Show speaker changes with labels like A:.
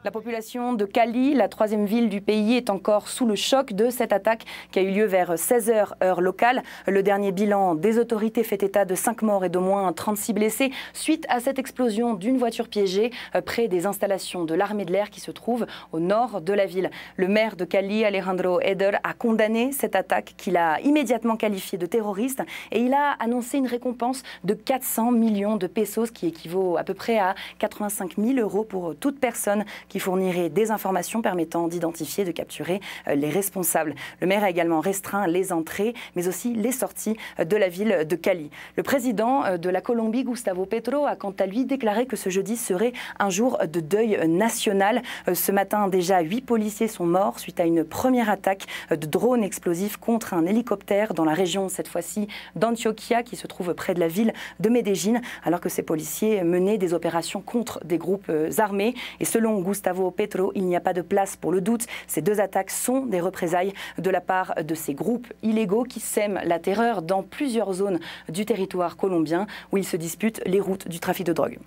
A: La population de Cali, la troisième ville du pays, est encore sous le choc de cette attaque qui a eu lieu vers 16 h heure locale. Le dernier bilan des autorités fait état de 5 morts et d'au moins 36 blessés suite à cette explosion d'une voiture piégée près des installations de l'armée de l'air qui se trouvent au nord de la ville. Le maire de Cali, Alejandro Eder, a condamné cette attaque qu'il a immédiatement qualifiée de terroriste et il a annoncé une récompense de 400 millions de pesos qui équivaut à peu près à 85 000 € pour toute personne qui fournirait des informations permettant d'identifier, de capturer les responsables. Le maire a également restreint les entrées, mais aussi les sorties de la ville de Cali. Le président de la Colombie, Gustavo Petro, a quant à lui déclaré que ce jeudi serait un jour de deuil national. Ce matin, déjà 8 policiers sont morts suite à une première attaque de drones explosifs contre un hélicoptère dans la région, cette fois-ci d'Antioquia, qui se trouve près de la ville de Medellín, alors que ces policiers menaient des opérations contre des groupes armés. Et selon Gustavo Petro, il n'y a pas de place pour le doute. Ces deux attaques sont des représailles de la part de ces groupes illégaux qui sèment la terreur dans plusieurs zones du territoire colombien où ils se disputent les routes du trafic de drogue.